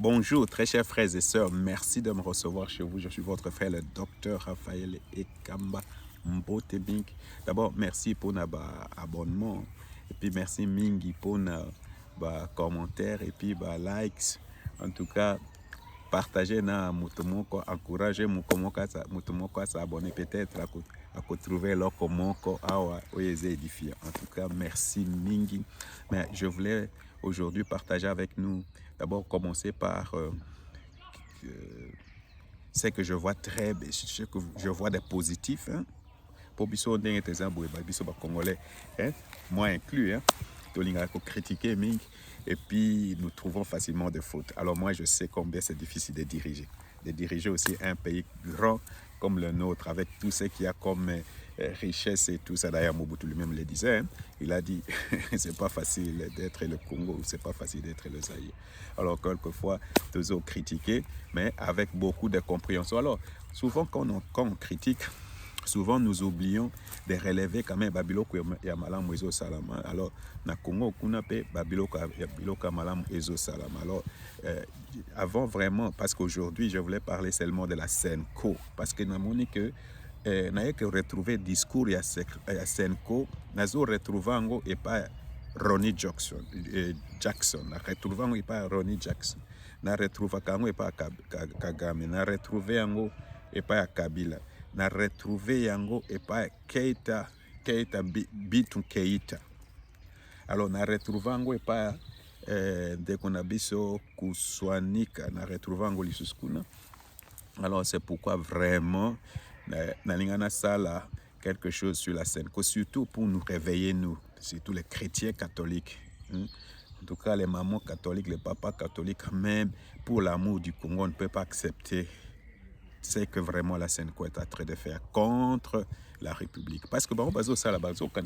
Bonjour, très chers frères et sœurs. Merci de me recevoir chez vous. Je suis votre frère, le docteur Raphaël Ekamba Mbotebink. D'abord, merci pour notre abonnement. Et puis, merci Mingi pour nos commentaires et puis likes. En tout cas, partagez na mutumoko, encouragez mutumoko à s'abonner peut-être à trouver leur komoko awa oyeze édifiant. En tout cas, merci Mingi. Mais je voulais aujourd'hui partager avec nous. D'abord, commencer par ce que je vois ce que je vois des positifs. Hein. Pour biso ndenge teza boye ba biso ba congolais, hein, moi inclus, hein. Tolinga ko critiquer Ming et puis nous trouvons facilement des fautes. Alors moi je sais combien c'est difficile de diriger aussi un pays grand comme le nôtre avec tout ce qu'il y a comme richesse et tout ça. D'ailleurs Mobutu lui-même le disait, hein. Il a dit c'est pas facile d'être le Congo, c'est pas facile d'être le Zaïre. Alors quelquefois toujours critiquer mais avec beaucoup de compréhension. Alors souvent quand on critique, souvent nous oublions de relever quand même babiloko ya malamu ezo salama. Alors na Congo kuna pe babiloko ya malamu ezo salama. Alors avant vraiment, parce qu'aujourd'hui je voulais parler seulement de la Senco, parce que namoni que naye que retrouver discours ya Senco nazo retrouver ngo et pas Ronnie Jackson, na retrouver ngo et pas Ronnie Jackson, na retrouver kango et pas Kagame, na retrouver ngo et pas Kabila, na retrouver yango et pas Keita Bitu Keita. Alors na retrouver yango et pas ndeko na biso kuswanika, na retrouver yango lisuskuna. Alors c'est pourquoi vraiment na lingana sala quelque chose sur la scène, surtout pour nous réveiller, nous, surtout les chrétiens catholiques. Hein? En tout cas, les mamans catholiques, les papas catholiques, même pour l'amour du Congo, on ne peut pas accepter ce que vraiment la Senco est en train de faire contre la République. Parce que quand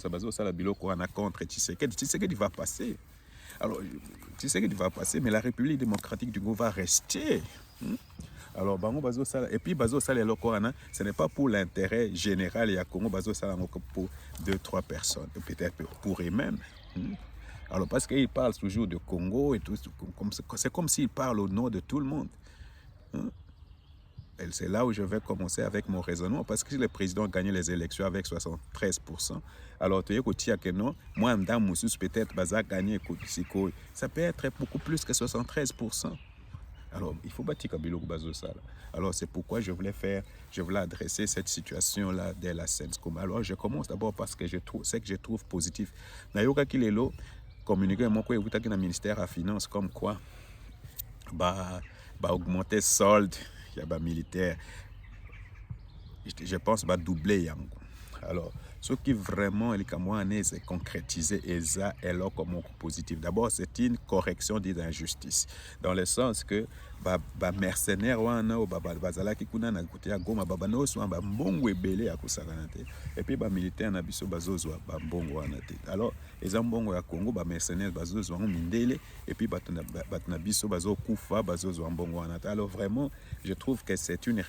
ça biloko on a contre Tshisekedi va passer. Alors, Tshisekedi va passer, mais la République démocratique du Congo va rester. Alors, et puis, ce n'est pas pour l'intérêt général et à Congo, pour 2-3 personnes, peut-être pour eux-mêmes. Alors, parce qu'ils parlent toujours de Congo et tout, c'est comme s'ils parlent au nom de tout le monde. Et c'est là où je vais commencer avec mon raisonnement, parce que si le président gagne les élections avec 73%, alors tu sais que non, moi, peut-être gagner, ça peut être beaucoup plus que 73%. Alors, il faut bâtir Kabilo Bazo Sala. Alors, c'est pourquoi je voulais adresser cette situation-là de la Senscom. Alors, je commence d'abord parce que ce que je trouve positif. Nayoka Kilelo, communiqué mon quoi, dans le ministère à Finance, comme quoi, augmenter solde, il y a militaire. Je pense va doubler Yango. Alors, ce qui vraiment est concrétisé et ça est là comme positif. D'abord, c'est une correction d'injustice. Dans le sens que mercenaires bazalaki kuna na côté ya Goma no so mbongo ebele ya kosakanate et puis militaire na biso bazozwa mbongo wana te. Alors, les mbongo ya Congo mercenaires bazozwa mindele et puis batna biso bazokufa bazozwa mbongo wana te. Alors vraiment, je trouve que c'est une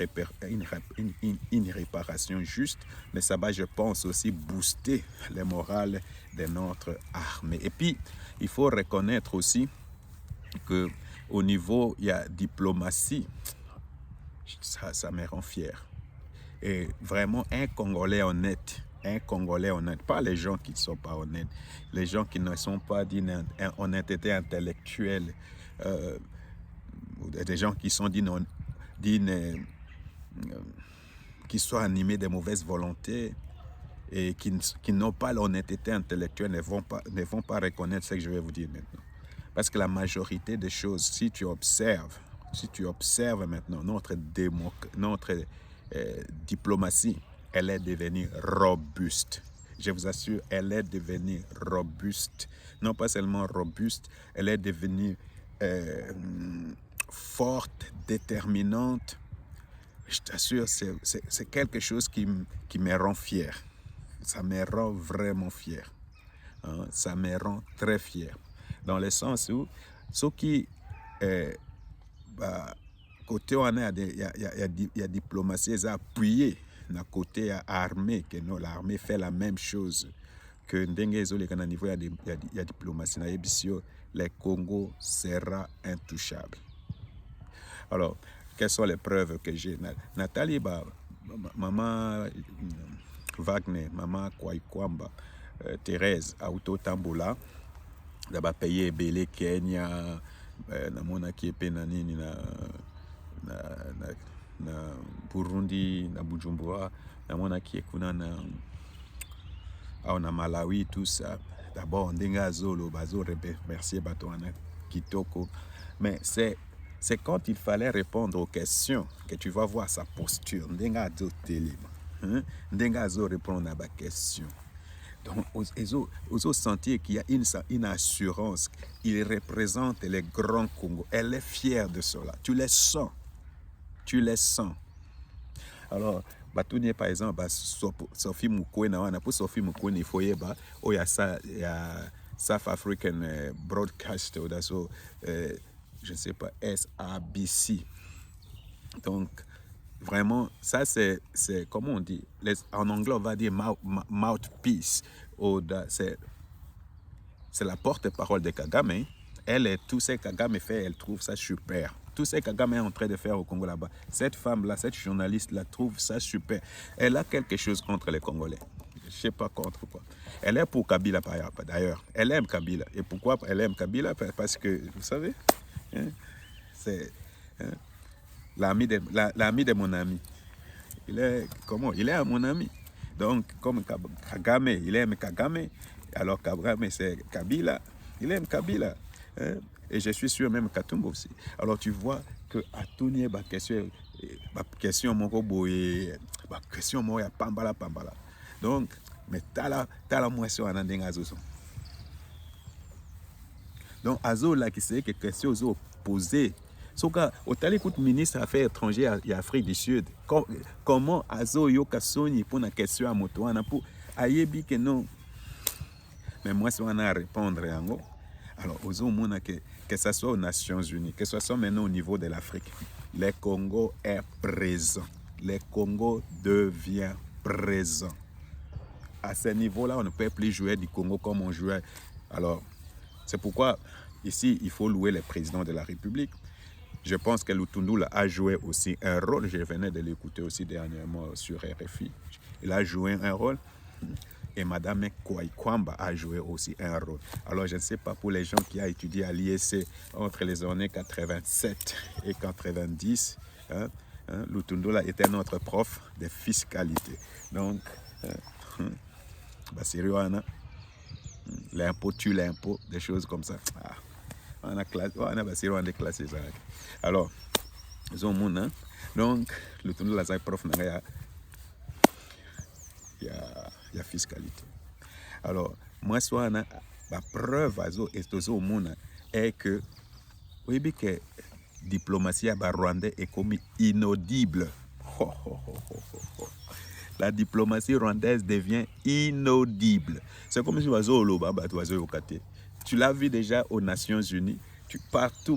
réparation juste, mais ça va, je pense, aussi booster le moral de notre armée. Et puis, il faut reconnaître aussi que au niveau, il y a diplomatie, ça me rend fier. Et vraiment, un Congolais honnête, pas les gens qui ne sont pas honnêtes, les gens qui ne sont pas d'une honnêteté intellectuelle, des gens qui sont qui sont animés de mauvaise volonté et qui n'ont pas l'honnêteté intellectuelle ne vont pas reconnaître ce que je vais vous dire maintenant. Parce que la majorité des choses, si tu observes maintenant notre diplomatie, elle est devenue robuste. Je vous assure, elle est devenue robuste. Non pas seulement robuste, elle est devenue forte, déterminante. Je t'assure, c'est quelque chose qui me rend fier. Ça me rend vraiment fier. Hein? Ça me rend très fier. Dans le sens où, ce qui côté on a il y a diplomatie, ils ont appuyé na côté armée, que non, l'armée fait la même chose que ndenge niveau il y a diplomatie na yebisio, le Congo sera intouchable. Alors, quelles sont les preuves que j'ai? Nathalie, maman Wagner, maman Kwaikwamba, Thérèse, Auto Tambola, d'abord payé Belé, Kenya, namona qui est pénanini na Burundi, na Bujumbura, namona qui est kuna na Malawi, tout ça. D'abord, on denga zolo, bazo remercier Batouana Kitoko. Mais c'est quand il fallait répondre aux questions que tu vas voir sa posture. Ndenga zo télé. Ndenga zo répondre à ma question. Donc, aux sentiers qu'il y a une assurance. Il représente les grands Congo. Elle est fière de cela. Tu les sens. Tu les sens. Alors, Batounie, par exemple, Sophie Moukoué, pour Sophie Moukoué, il faut y avoir, il y a South African Broadcast, je ne sais pas, SABC. Donc, vraiment, ça c'est comment on dit, en anglais on va dire mouthpiece, c'est la porte-parole de Kagame. Elle, tout ce que Kagame fait, elle trouve ça super. Tout ce que Kagame est en train de faire au Congo là-bas, cette femme-là, cette journaliste-là, trouve ça super. Elle a quelque chose contre les Congolais. Je ne sais pas contre quoi. Elle est pour Kabila d'ailleurs. Elle aime Kabila. Et pourquoi elle aime Kabila? Parce que, vous savez, c'est l'ami de mon ami. Il est à mon ami. Donc, comme Kagame, il aime Kagame. Alors Kagame, c'est Kabila. Il aime Kabila. Et je suis sûr même Katumba aussi. Alors tu vois que à tout niveau, question moya pambala. Donc, mais t'as la moisson en andeng azoso. Donc azo là qui sait que question aux posées. Soka au écoute ministre affaires étrangères et Afrique du Sud. Comment azo yo kasoni pour la question à motoana pour ayebi que non. Mais moi si on a à répondre yango. Alors, que ce soit aux Nations Unies, que ce soit maintenant au niveau de l'Afrique, le Congo est présent. Le Congo devient présent. À ce niveau-là, on ne peut plus jouer du Congo comme on jouait. Alors, c'est pourquoi, ici, il faut louer le président de la République. Je pense que Lutundula a joué aussi un rôle. Je venais de l'écouter aussi dernièrement sur RFI. Il a joué un rôle. Et Madame Kwaikwamba a joué aussi un rôle. Alors, je ne sais pas pour les gens qui ont étudié à l'IEC entre les années 87 et 90, Lutundula était notre prof de fiscalité. Donc, l'impôt tue l'impôt, des choses comme ça. On a des classes. Alors, donc, Lutundula est prof de la fiscalité. Alors, moi, la preuve est que, oui, que la diplomatie rwandaise est comme inaudible. La diplomatie rwandaise devient inaudible. C'est comme si tu l'as vu déjà aux Nations Unies. Partout,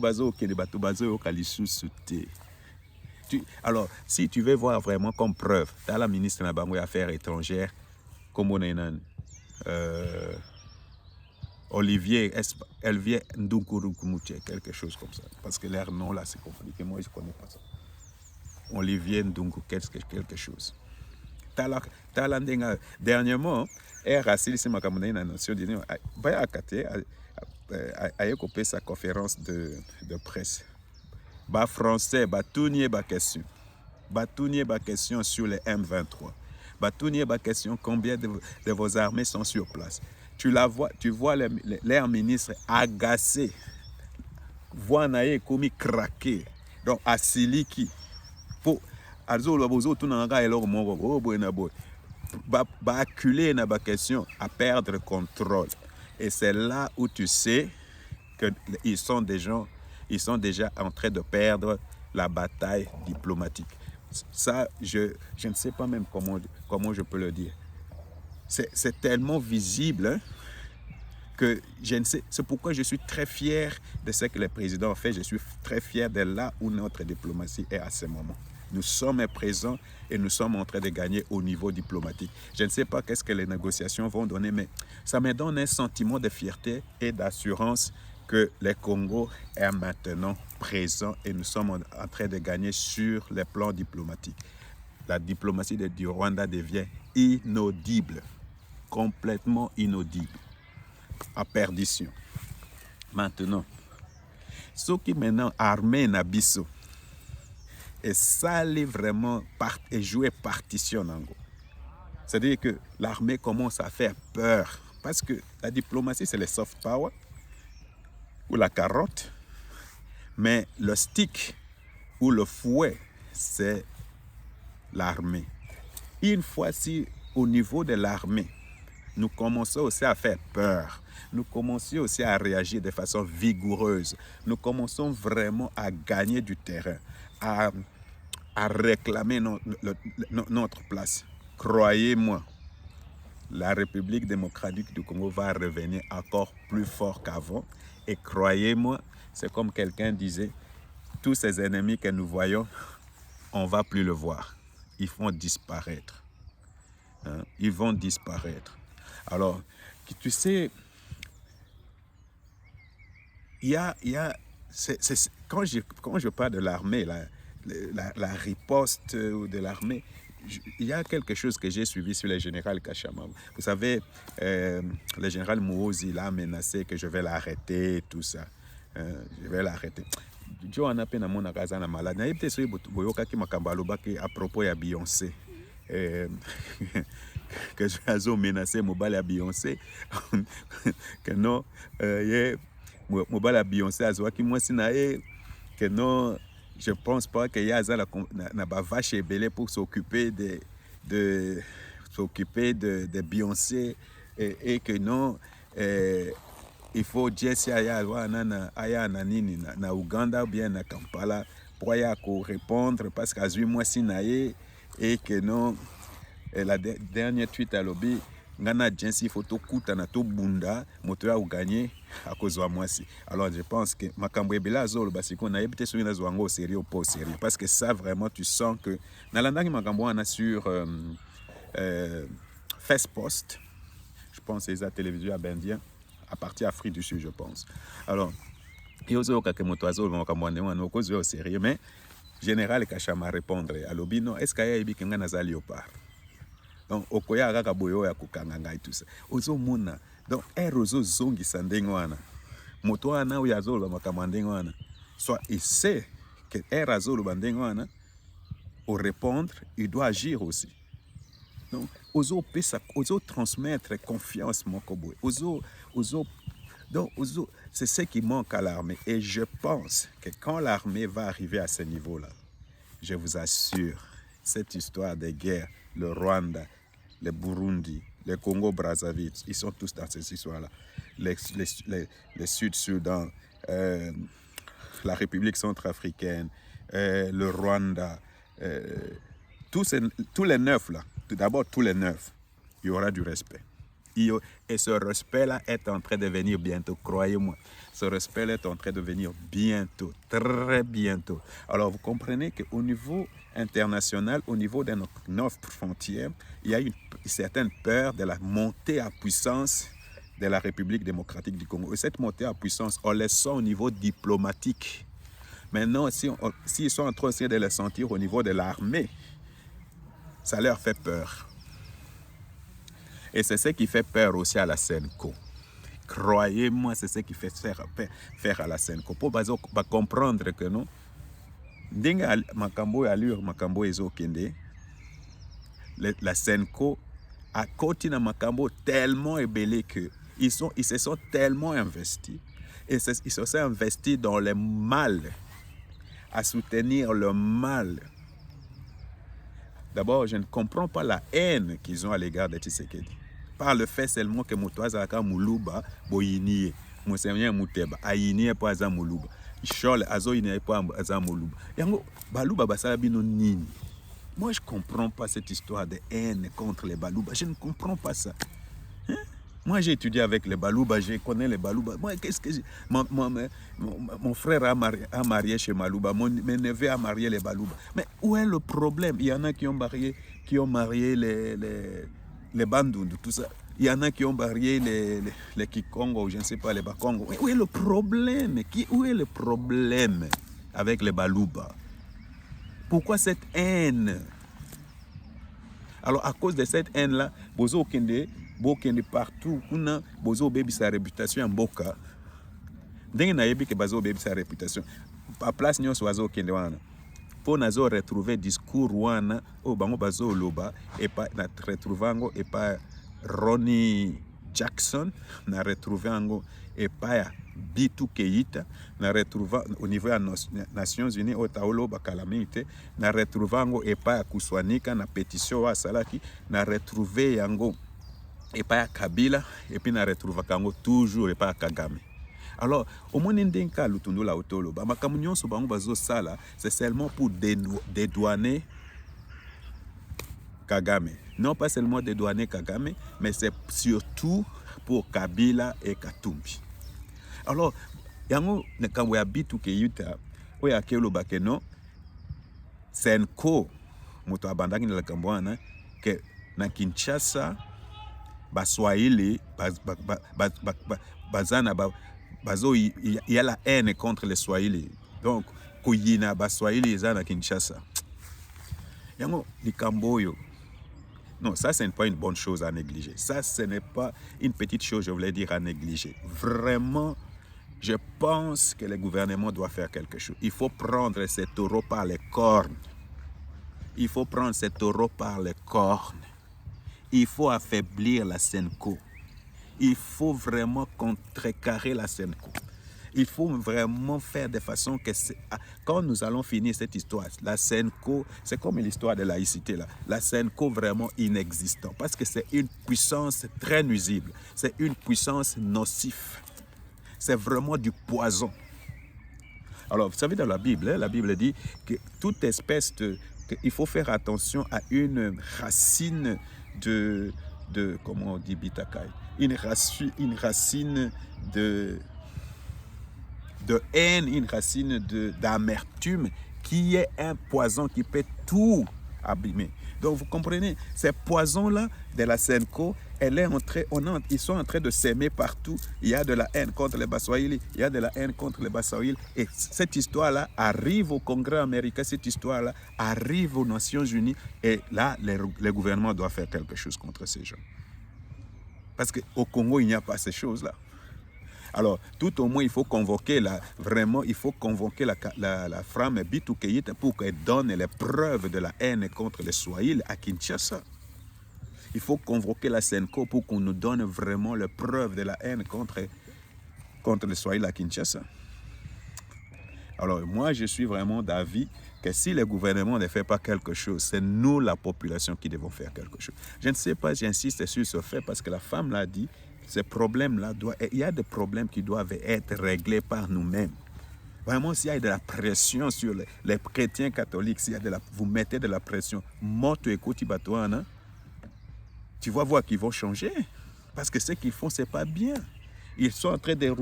alors, si tu veux voir vraiment comme preuve, tu as la ministre des Affaires étrangères, comme on est Olivier Ndunkurukumuche, quelque chose comme ça. Parce que leur nom là, c'est compliqué. Moi, je ne connais pas ça. Olivier Ndungu, quelque chose. Dernièrement, Racine Semakamune, la Nation Unie, a coupé sa conférence de presse. Bas français, Batounier, bas question. Batounier, bas question sur les M23. Batounier, bas question combien de vos armées sont sur place. Tu vois l'air ministre agacé. Voix naïe commis craqué. Donc, à Siliki, pour acculer na question à perdre contrôle. Et c'est là où tu sais qu'ils sont déjà en train de perdre la bataille diplomatique. Ça, je ne sais pas même comment je peux le dire. C'est tellement visible hein, que je ne sais. C'est pourquoi je suis très fier de ce que le président a fait. Je suis très fier de là où notre diplomatie est à ce moment. Nous sommes présents et nous sommes en train de gagner au niveau diplomatique. Je ne sais pas qu'est-ce que les négociations vont donner, mais ça me donne un sentiment de fierté et d'assurance que le Congo est maintenant présent et nous sommes en train de gagner sur les plans diplomatiques. La diplomatie du Rwanda devient inaudible, complètement inaudible, en perdition. Maintenant, ceux qui maintenant armés Nabiso, et ça allait vraiment et jouer partition en gros. C'est-à-dire que l'armée commence à faire peur. Parce que la diplomatie, c'est le soft power ou la carotte. Mais le stick ou le fouet, c'est l'armée. Une fois si au niveau de l'armée, nous commençons aussi à faire peur. Nous commençons aussi à réagir de façon vigoureuse. Nous commençons vraiment à gagner du terrain, à réclamer notre place. Croyez-moi, la République démocratique du Congo va revenir encore plus fort qu'avant. Et croyez-moi, c'est comme quelqu'un disait, tous ces ennemis que nous voyons, on ne va plus le voir. Ils vont disparaître. Hein? Ils vont disparaître. Alors, tu sais, quand je parle de l'armée, la riposte de l'armée, il y a quelque chose que j'ai suivi sur le général Kachama. Vous savez, le général Mouozi l'a menacé que je vais l'arrêter, tout ça. Je vais l'arrêter. Joe en a peine à mon agazan à malade. Il y a peut-être à propos de Beyoncé. Que j'ai menacé Mobile à Beyoncé. Que non, Mobile à Beyoncé, à Zoaki, moi, que non. Je ne pense pas qu'il y a une vache ébélée pour s'occuper de Beyoncé et que non, il faut Jesse aya na Uganda ou bien na Kampala pour répondre parce qu'à moi si naé et que non, la dernière tweet à lobby ngana Jesse photo kuta na to bunda moto ya gagner à cause de moi si. Alors je pense que makambo ebela zolo basi ko na yebite so ina zo ngo sérieux pas sérieux parce que ça vraiment tu sens que na landaki makambo ana sur Festpost, je pense c'est la télévision à Bendien à partir Afrique du Sud je pense. Alors il y a que moto azolo makambo ana no cause au sérieux mais général Kachama répondre à lobino est-ce qu'il y a ebi kenga na za léopard. Donc okoya kaka boyo ya kokanga ngai tout ça ozomona donc erozo zongi sandenge wana moto wana uya zolo makamandenge wana soit il sait que erazolo bandenge wana au répondre il doit agir aussi donc ozo pesa ozo transmettre confiance moko boy ozo donc c'est ce qui manque à l'armée et je pense que quand l'armée va arriver à ce niveau là je vous assure cette histoire de guerre le Rwanda, le Burundi, le Congo-Brazzaville, ils sont tous dans cette histoire-là. Le Sud-Soudan, la République centrafricaine, le Rwanda, tous les neuf là, tout d'abord tous les neuf, il y aura du respect. Et ce respect-là est en train de venir bientôt, croyez-moi. Ce respect-là est en train de venir bientôt, très bientôt. Alors vous comprenez qu'au niveau international, au niveau de notre frontière, il y a une certaine peur de la montée à puissance de la République démocratique du Congo. Et cette montée à puissance, on le sent au niveau diplomatique. Maintenant, s'ils sont en train de le sentir au niveau de l'armée, ça leur fait peur. Et c'est ce qui fait peur aussi à la Senko. Croyez-moi, c'est ce qui fait faire à la Senko. Pour comprendre que non, la Senko a continué Makambo tellement ébellé que ils se sont tellement investis. Et ils se sont investis dans le mal, à soutenir le mal. D'abord, je ne comprends pas la haine qu'ils ont à l'égard de Tshisekedi. Par le fait seulement que Moutouaza aka Moulouba boyinie, Moussemien Mouteba ayinie po aza Moulouba. Chol azo inie po aza Moulouba. Yango Balouba basala bino nini. Moi je comprends pas cette histoire de haine contre les Balouba. Je ne comprends pas ça. Hein? Moi j'ai étudié avec les Balouba, je connais les Balouba. Moi qu'est-ce que mon frère a marié chez Malouba, mon neveu a marié les Balouba. Mais où est le problème? Il y en a qui ont marié les Bandundu, tout ça. Il y en a qui ont barré les Kikongo, ou je ne sais pas, les Bakongo. Où est le problème? Où est le problème avec les Baluba? Pourquoi cette haine? Alors, à cause de cette haine-là, Bozo Kende partout, Bozo Baby sa réputation en Boka. Dès que Nayebi que Bozo Baby sa réputation, à place Nyon Soazo Kende wana. Pour nous retrouver discours wana, au bango Bozo Loba, et pas retrouver et pas Ronnie Jackson, na retrouvé ango et pas Bitu Keita, na retrouvé au niveau des Nations Unies au Taolo Bakalamite, na retrouvé ango et pas Kuswanika na pétition wa Salaki, na retrouvé ango et pas Kabila et puis na retrouvé ango toujours et pas Kagame. Alors, au moins n'indenka lutundu la otolo, ba makamunyon so bango bazo sala, c'est seulement pour dédouaner Kagame. Non pas seulement dédouaner Kagame, mais c'est surtout pour Kabila et Katumbi. Alors, yango quand on habite au Keyuta, on a kelo bakeno, Senko, moto abandaki na Kambwana, que na Kinshasa, Baswahili, bazana bazo il y a la haine contre les Swahili. Donc, kuyina Baswahili zana Kinshasa. Yango likamboyo. Non, ça, ce n'est pas une bonne chose à négliger. Ça, ce n'est pas une petite chose, je voulais dire, à négliger. Vraiment, je pense que le gouvernement doit faire quelque chose. Il faut prendre ces taureaux par les cornes. Il faut prendre ces taureaux par les cornes. Il faut affaiblir la Senko. Il faut vraiment contrecarrer la Senko. Il faut vraiment faire de façon que quand nous allons finir cette histoire, la Senko, c'est comme l'histoire de la laïcité là. La Senko vraiment inexistante parce que c'est une puissance très nuisible. C'est une puissance nocive. C'est vraiment du poison. Alors, vous savez dans la Bible dit que toute espèce il faut faire attention à une racine de comment on dit Bitakai, une racine de haine, une racine d'amertume qui est un poison qui peut tout abîmer. Donc vous comprenez, ces poisons-là de la Senko, ils sont en train de s'aimer partout. Il y a de la haine contre les Baswahili, il y a de la haine contre les Baswahili. Et cette histoire-là arrive au Congrès américain, cette histoire-là arrive aux Nations Unies. Et là, le gouvernement doit faire quelque chose contre ces gens. Parce qu'au Congo, il n'y a pas ces choses-là. Alors, tout au moins, il faut convoquer la femme Bitu Keita pour qu'elle donne les preuves de la haine contre les Swahili à Kinshasa. Il faut convoquer la Senko pour qu'on nous donne vraiment les preuves de la haine contre les Swahili à Kinshasa. Alors, moi, je suis vraiment d'avis que si le gouvernement ne fait pas quelque chose, c'est nous, la population, qui devons faire quelque chose. Je ne sais pas, j'insiste sur ce fait parce que la femme l'a dit. Ces problèmes-là, il y a des problèmes qui doivent être réglés par nous-mêmes. Vraiment, s'il y a de la pression sur les chrétiens catholiques, vous mettez de la pression, tu vas voir qu'ils vont changer. Parce que ce qu'ils font, ce n'est pas bien. Ils sont en train de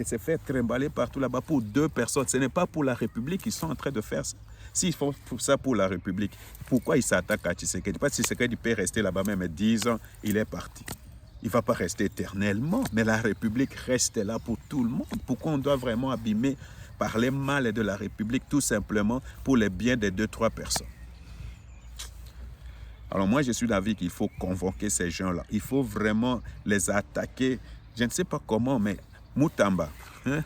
se faire trimballer partout là-bas pour 2 personnes. Ce n'est pas pour la République qu'ils sont en train de faire ça. S'ils font ça pour la République, pourquoi ils s'attaquent à Tshisekedi? Parce que Tshisekedi peut rester là-bas même 10 ans, il est parti. Il ne va pas rester éternellement, mais la République reste là pour tout le monde. Pourquoi on doit vraiment abîmer, parler mal de la République, tout simplement pour le bien de 2-3 personnes? Alors moi, je suis d'avis qu'il faut convoquer ces gens-là. Il faut vraiment les attaquer. Je ne sais pas comment, mais Moutamba, hein?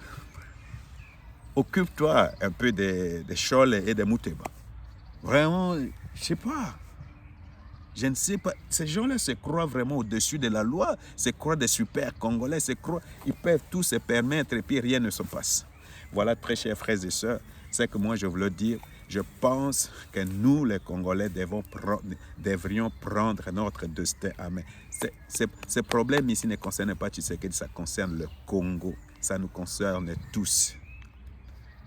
Occupe-toi un peu des Chole et des Mouteba. Vraiment, je ne sais pas. Je ne sais pas, ces gens-là se croient vraiment au-dessus de la loi, se croient des super Congolais, ils peuvent tout se permettre et puis rien ne se passe. Voilà, très chers frères et sœurs, c'est que moi je voulais dire, je pense que nous les Congolais devrions prendre notre destin à main. Ce problème ici ne concerne pas Tshisekedi, ça concerne le Congo, ça nous concerne tous.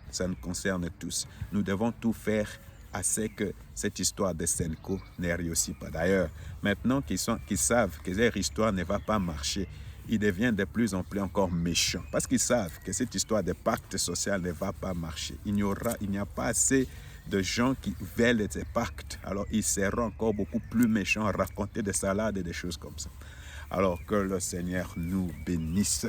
Ça nous concerne tous. Nous devons tout faire à ce que cette histoire de Senko ne réussit pas. D'ailleurs, maintenant qu'ils savent que leur histoire ne va pas marcher, ils deviennent de plus en plus encore méchants. Parce qu'ils savent que cette histoire de pacte social ne va pas marcher. Il n'y a pas assez de gens qui veulent ces pactes. Alors, ils seront encore beaucoup plus méchants à raconter des salades et des choses comme ça. Alors que le Seigneur nous bénisse.